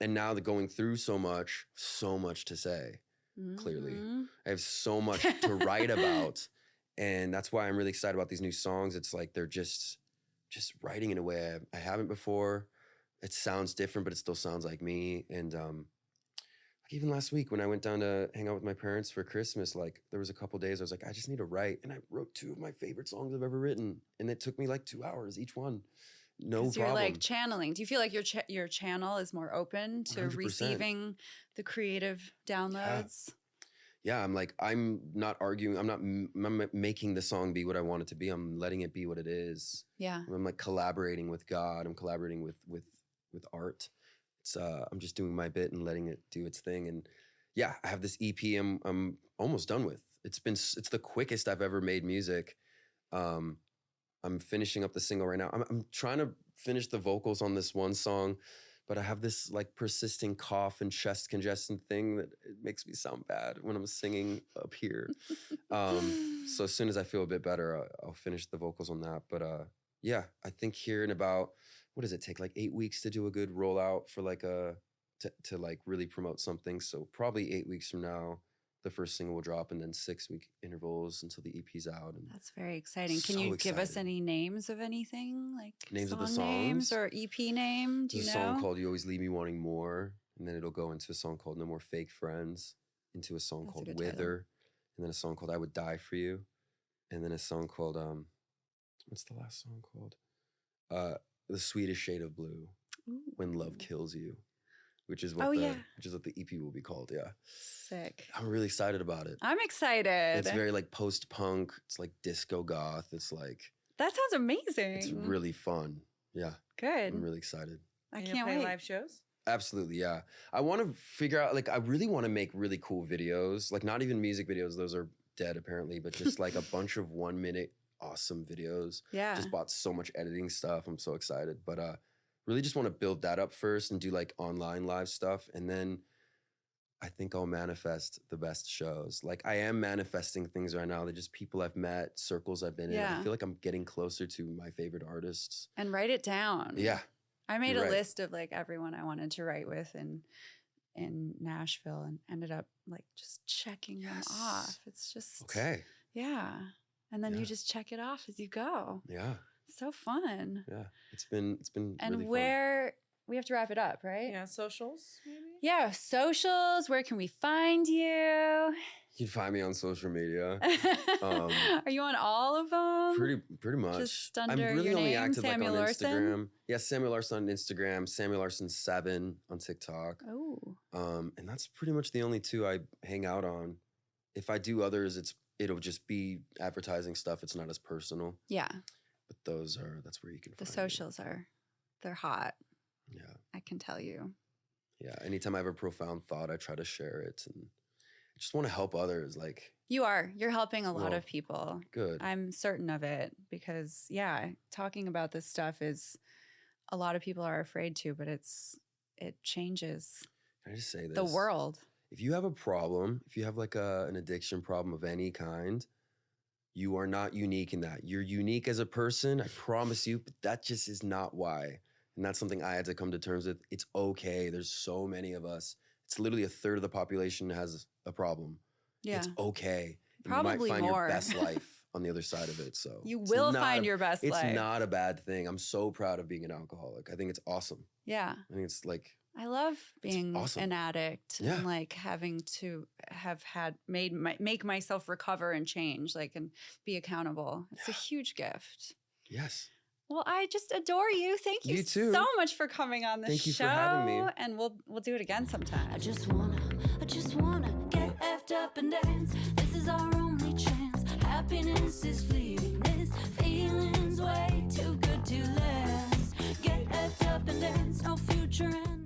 And now that going through so much to say, clearly. I have so much to write about. And that's why I'm really excited about these new songs. It's like they're just writing in a way I haven't before. it sounds different, but it still sounds like me. And like even last week when I went down to hang out with my parents for Christmas, like there was a couple days I was like, I just need to write. And I wrote 2 of my favorite songs I've ever written. And it took me like 2 hours each one. No problem. You're like channeling. Do you feel like your channel is more open to 100%. receiving the creative downloads? Yeah, I'm not arguing. I'm making the song be what I want it to be. I'm letting it be what it is. Yeah. I'm like collaborating with God. I'm collaborating with art. It's I'm just doing my bit and letting it do its thing. And yeah, I have this EP I'm almost done with. It's the quickest I've ever made music. I'm finishing up the single right now. I'm trying to finish the vocals on this one song, but I have this like persisting cough and chest congestion thing that it makes me sound bad when I'm singing up here. So as soon as I feel a bit better, I'll finish the vocals on that. But yeah, I think here in about, what does it take? Like 8 weeks to do a good rollout for like to like really promote something. So probably 8 weeks from now, the first single will drop, and then 6-week intervals until the EP's out. And that's very exciting. Can so you give us excited. any names of anything? Like Names of the song names songs? or EP name? Do you There's know? a song called You Always Leave Me Wanting More, and then it'll go into a song called No More Fake Friends, into a song That's a called good Wither, title. and then a song called I Would Die For You, and then a song called, what's the last song called? The Sweetest Shade of Blue, When Love Kills You, which is what which is what the EP will be called. Yeah, Sick. I'm really excited about it. I'm excited. It's very like post-punk. It's like disco goth. It's like That sounds amazing. it's really fun. Yeah, good. I'm really excited. I And you can't play wait. live shows? Absolutely, yeah. I want to figure out, like, I really want to make really cool videos. Like, not even music videos; those are dead apparently. But just like a bunch of 1-minute awesome videos. Yeah. Just bought so much editing stuff. I'm so excited. But really just want to build that up first and do like online live stuff. And then I think I'll manifest the best shows. Like I am manifesting things right now. They're just people I've met, circles I've been in. Yeah. I feel like I'm getting closer to my favorite artists. And write it down. Yeah. I made You're a right. list of like everyone I wanted to write with in Nashville and ended up like just checking them off. It's just Okay. Yeah. And then Yeah. you just check it off as you go. Yeah. So fun. Yeah. It's been And really fun. where we have to wrap it up, right? Yeah, socials maybe? Yeah, socials. Where can we find you? You can find me on social media. Are you on all of them? Pretty much. Just under I'm really your only name, active Samuel like on Larsen? Instagram. Yeah, Samuel Larsen on Instagram, Samuel Larsen 7 on TikTok. Oh. And that's pretty much the only 2 I hang out on. If I do others, it'll just be advertising stuff. It's not as personal. Yeah. But that's where you can The find socials they're hot. me. Yeah. I can tell you. Yeah. Anytime I have a profound thought, I try to share it, and I just want to help others. Like, You're helping a lot Well, of people. good. I'm certain of it because talking about this stuff is a lot of people are afraid to, but it changes Can I just say this? the world. If you have a problem, if you have like an addiction problem of any kind, you are not unique in that. You're unique as a person, I promise you, but that just is not why. And that's something I had to come to terms with. It's okay. There's so many of us. It's literally 1/3 of the population has a problem. Yeah. It's okay. And Probably you might find more. your best life on the other side of it. So You it's will not find a- your best life. It's not a bad thing. I'm so proud of being an alcoholic. I think it's awesome. Yeah. I think it's like, I love being awesome. an addict Yeah. and like having to have make myself recover and change, like, and be accountable. It's a huge gift. yes. Well, I just adore you. Thank you, You too. so much for coming on the Thank you show. for having me. And we'll do it again sometime. I just wanna get effed up and dance. This is our only chance. Happiness is fleeting. This feeling's way too good to last. Get effed up and dance. No future and